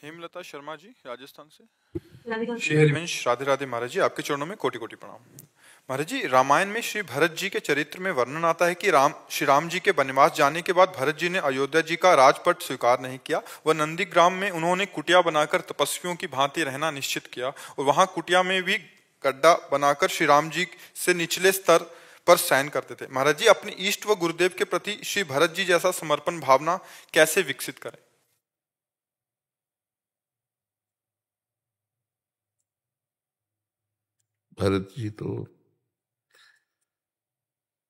हेमलता शर्मा जी राजस्थान से। राधिका श्री हरिवंश राधे राधे महाराज जी, आपके चरणों में कोटि कोटि प्रणाम। महाराज जी, रामायण में श्री भरत जी के चरित्र में वर्णन आता है कि श्री राम जी के वनवास जाने के बाद भरत जी ने अयोध्या जी का राजपट स्वीकार नहीं किया। वह नंदीग्राम में उन्होंने कुटिया बनाकर तपस्वियों की भांति रहना निश्चित किया और वहां कुटिया में भी गड्ढा बनाकर श्री राम जी से निचले स्तर पर शयन करते थे। महाराज जी, अपने इष्ट व गुरुदेव के प्रति श्री भरत जी जैसा समर्पण भावना कैसे विकसित करें? भरत जी तो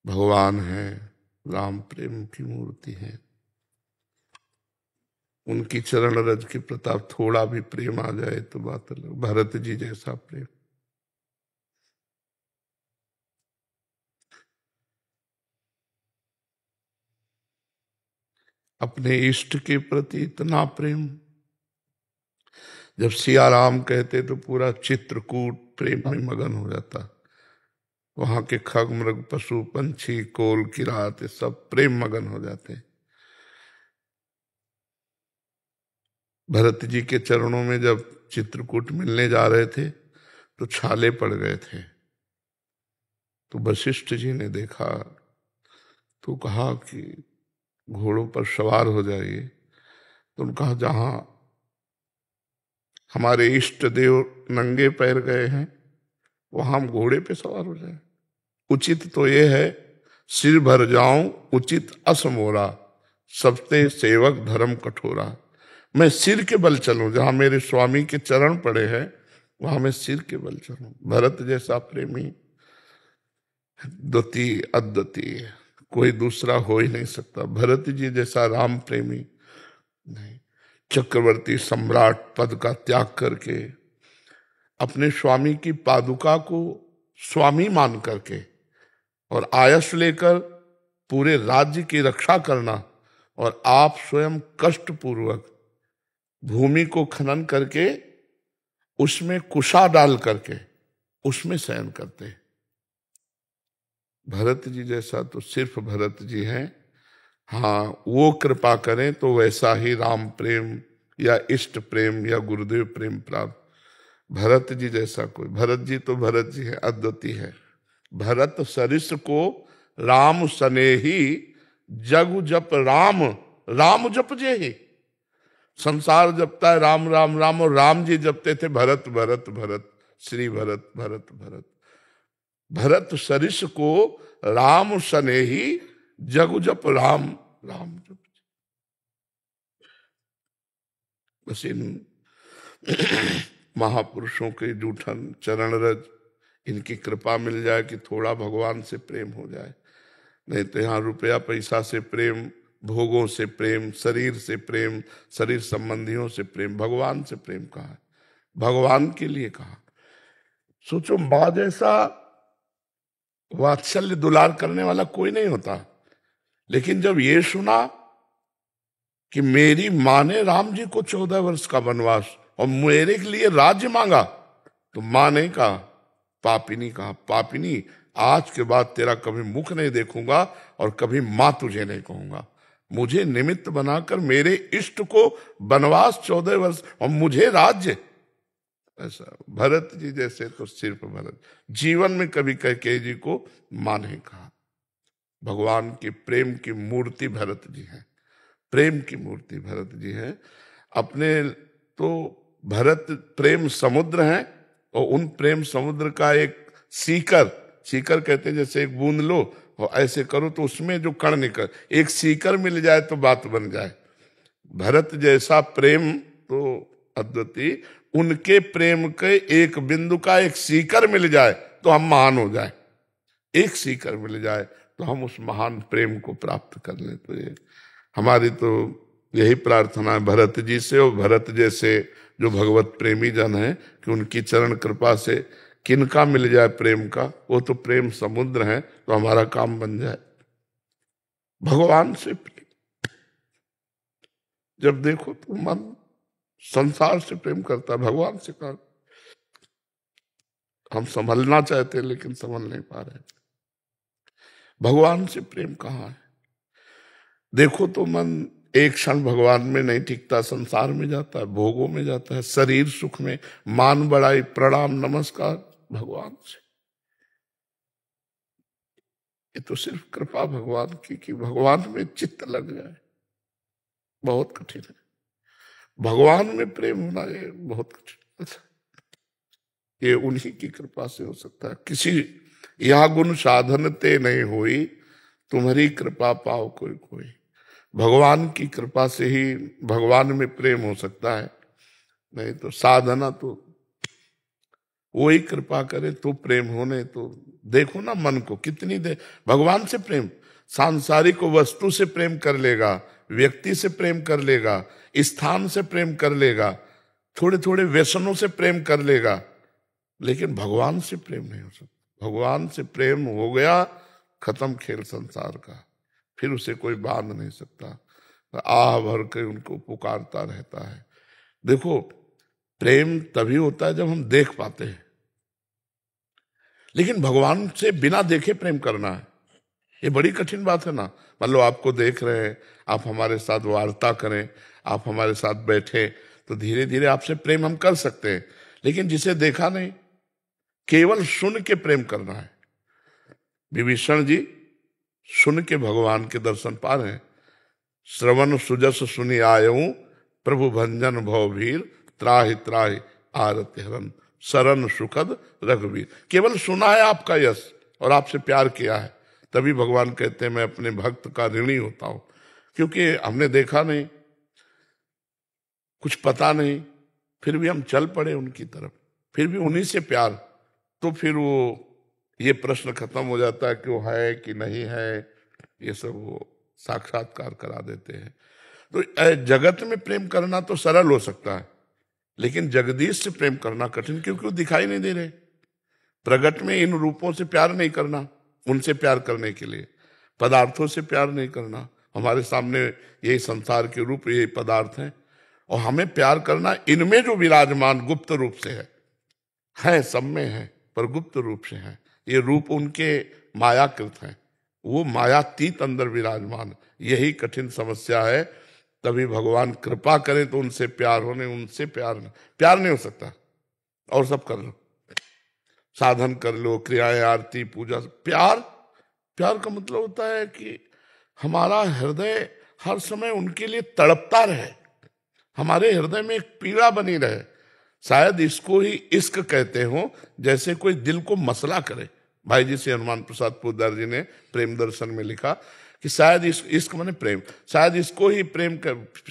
भगवान है, राम प्रेम की मूर्ति है। उनकी चरण रज के प्रताप थोड़ा भी प्रेम आ जाए तो बात अलग। भरत जी जैसा प्रेम, अपने इष्ट के प्रति इतना प्रेम। जब सिया राम कहते तो पूरा चित्रकूट प्रेम में मगन हो जाता। वहां के खग मृग पशु पंछी कोल किरात सब प्रेम मगन हो जाते। भरत जी के चरणों में जब चित्रकूट मिलने जा रहे थे तो छाले पड़ गए थे। तो वशिष्ठ जी ने देखा तो कहा कि घोड़ों पर सवार हो जाइए। तो उन्होंने कहा जहां हमारे इष्ट देव नंगे पैर गए हैं वहां हम घोड़े पे सवार हो जाए। उचित तो ये है सिर भर जाऊं उचित असमोरा, सबते सेवक धर्म कठोरा। मैं सिर के बल चलूं, जहां मेरे स्वामी के चरण पड़े हैं वहां मैं सिर के बल चलूं। भरत जैसा प्रेमी द्वितीय अद्वितीय कोई दूसरा हो ही नहीं सकता। भरत जी जैसा राम प्रेमी नहीं। चक्रवर्ती सम्राट पद का त्याग करके अपने स्वामी की पादुका को स्वामी मान करके और आयस लेकर पूरे राज्य की रक्षा करना, और आप स्वयं कष्ट पूर्वक भूमि को खनन करके उसमें कुशा डाल करके उसमें शयन करते। भरत जी जैसा तो सिर्फ भरत जी हैं। हाँ, वो कृपा करें तो वैसा ही राम प्रेम या इष्ट प्रेम या गुरुदेव प्रेम प्राप्त। भरत जी जैसा कोई, भरत जी तो भरत जी है, अद्वितीय है। भरत सरिस को राम सनेही, जग जप राम राम जप जे ही। संसार जपता है राम राम राम, और राम जी जपते थे भरत भरत भरत, श्री भरत भरत भरत। भरत सरिस को राम सनेही, जग जप राम राम जप। बस इन महापुरुषों के जूठन चरण रज, इनकी कृपा मिल जाए कि थोड़ा भगवान से प्रेम हो जाए। नहीं तो यहाँ रुपया पैसा से प्रेम, भोगों से प्रेम, शरीर से प्रेम, शरीर संबंधियों से प्रेम, भगवान से प्रेम कहाँ है? भगवान के लिए कहा। सोचो, माँ जैसा वात्सल्य दुलार करने वाला कोई नहीं होता। लेकिन जब ये सुना कि मेरी माँ ने राम जी को 14 वर्ष का वनवास और मेरे के लिए राज्य मांगा, तो माँ ने कहा, पापिनी कहा, पापिनी आज के बाद तेरा कभी मुख नहीं देखूंगा और कभी मां तुझे नहीं कहूंगा। मुझे निमित्त बनाकर मेरे इष्ट को वनवास 14 वर्ष और मुझे राज्य। ऐसा भरत जी जैसे तो सिर्फ भरत। जीवन में कभी कैकेयी जी को मां नहीं कहा। भगवान की प्रेम की मूर्ति भरत जी है, प्रेम की मूर्ति भरत जी है। अपने तो भरत प्रेम समुद्र हैं, और उन प्रेम समुद्र का एक सीकर, सीकर कहते हैं जैसे एक बूंद लो और ऐसे करो तो उसमें जो कण निकल, एक सीकर मिल जाए तो बात बन जाए। भरत जैसा प्रेम तो अद्वितीय। उनके प्रेम के एक बिंदु का एक सीकर मिल जाए तो हम महान हो जाए। एक सीकर मिल जाए तो हम उस महान प्रेम को प्राप्त कर लें। तो ये हमारी तो यही प्रार्थना है भरत जी से और भरत जैसे जो भगवत प्रेमी जन है कि उनकी चरण कृपा से किनका मिल जाए प्रेम का, वो तो प्रेम समुद्र है, तो हमारा काम बन जाए। भगवान से प्रेम जब देखो तो मन संसार से प्रेम करता है, भगवान से कहा। हम संभलना चाहते हैं लेकिन संभल नहीं पा रहे। भगवान से प्रेम कहाँ है? देखो तो मन एक क्षण भगवान में नहीं टिकता, संसार में जाता है, भोगों में जाता है, शरीर सुख में, मान बढ़ाई, प्रणाम नमस्कार भगवान से। ये तो सिर्फ कृपा भगवान की कि भगवान में चित्त लग जाए, बहुत कठिन है। भगवान में प्रेम होना ये बहुत कठिन, ये उन्हीं की कृपा से हो सकता है। किसी यह गुण साधन ते नहीं हुई, तुम्हारी कृपा पाओ कोई कोई। भगवान की कृपा से ही भगवान में प्रेम हो सकता है, नहीं तो साधना तो वही कृपा करे तो प्रेम होने। तो देखो ना मन को कितनी देर भगवान से प्रेम, सांसारिक वस्तु से प्रेम कर लेगा, व्यक्ति से प्रेम कर लेगा, स्थान से प्रेम कर लेगा, थोड़े थोड़े व्यसनों से प्रेम कर लेगा, लेकिन भगवान से प्रेम नहीं हो सकता। भगवान से प्रेम हो गया, खत्म खेल संसार का, फिर उसे कोई बांध नहीं सकता। आह भर के उनको पुकारता रहता है। देखो प्रेम तभी होता है जब हम देख पाते हैं, लेकिन भगवान से बिना देखे प्रेम करना है, ये बड़ी कठिन बात है ना। मान लो आपको देख रहे हैं, आप हमारे साथ वार्ता करें, आप हमारे साथ बैठे, तो धीरे धीरे आपसे प्रेम हम कर सकते हैं, लेकिन जिसे देखा नहीं, केवल सुन के प्रेम करना है। विभीषण जी सुन के भगवान के दर्शन पा रहे हैं। श्रवण सुजस सुनि आयऊं, प्रभु भंजन भवभीर, त्राहि त्राहि आरति हरन, शरण सुखद रघुवीर। केवल सुना है आपका यश और आपसे प्यार किया है, तभी भगवान कहते हैं मैं अपने भक्त का ऋणी होता हूं। क्योंकि हमने देखा नहीं, कुछ पता नहीं, फिर भी हम चल पड़े उनकी तरफ, फिर भी उन्हीं से प्यार, तो फिर वो ये प्रश्न खत्म हो जाता है कि वो है कि नहीं है, ये सब वो साक्षात्कार करा देते हैं। तो जगत में प्रेम करना तो सरल हो सकता है, लेकिन जगदीश से प्रेम करना कठिन, क्योंकि वो दिखाई नहीं दे रहे। प्रगट में इन रूपों से प्यार नहीं करना, उनसे प्यार करने के लिए पदार्थों से प्यार नहीं करना। हमारे सामने यही संसार के रूप, यही पदार्थ हैं, और हमें प्यार करना इनमें जो विराजमान गुप्त रूप से है सब में है, पर गुप्त रूप से है। ये रूप उनके मायाकृत हैं, वो मायातीत अंदर विराजमान। यही कठिन समस्या है। तभी भगवान कृपा करें तो उनसे प्यार होने, उनसे प्यार नहीं हो सकता। और सब कर लो, साधन कर लो, क्रियाएं, आरती, पूजा, प्यार का मतलब होता है कि हमारा हृदय हर समय उनके लिए तड़पता रहे, हमारे हृदय में एक पीड़ा बनी रहे। शायद इसको ही इश्क कहते हो, जैसे कोई दिल को मसला करे। भाई जी से हनुमान प्रसाद पोद्दार जी ने प्रेम दर्शन में लिखा कि शायद इश्क माने प्रेम, शायद इसको ही प्रेम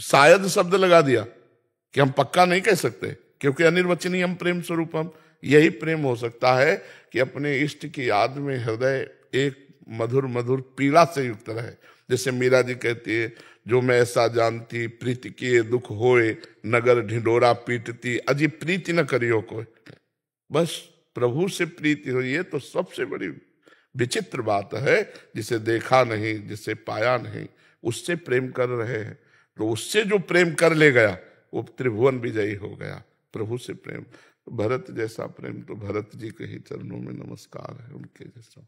शायद शब्द लगा दिया कि हम पक्का नहीं कह सकते, क्योंकि अनिर्वचनीय हम प्रेम स्वरूपम। यही प्रेम हो सकता है कि अपने इष्ट की याद में हृदय एक मधुर मधुर पीड़ा से युक्त रहे। जैसे मीरा जी कहती है, जो मैं ऐसा जानती प्रीति किए दुख होए, नगर ढिंडोरा पीटती, अजी प्रीति न करियो कोई। बस प्रभु से प्रीति हो, ये तो सबसे बड़ी विचित्र बात है। जिसे देखा नहीं, जिसे पाया नहीं, उससे प्रेम कर रहे हैं, तो उससे जो प्रेम कर ले गया वो त्रिभुवन विजयी हो गया। प्रभु से प्रेम, भरत जैसा प्रेम तो भरत जी के ही चरणों में नमस्कार है, उनके जैसा।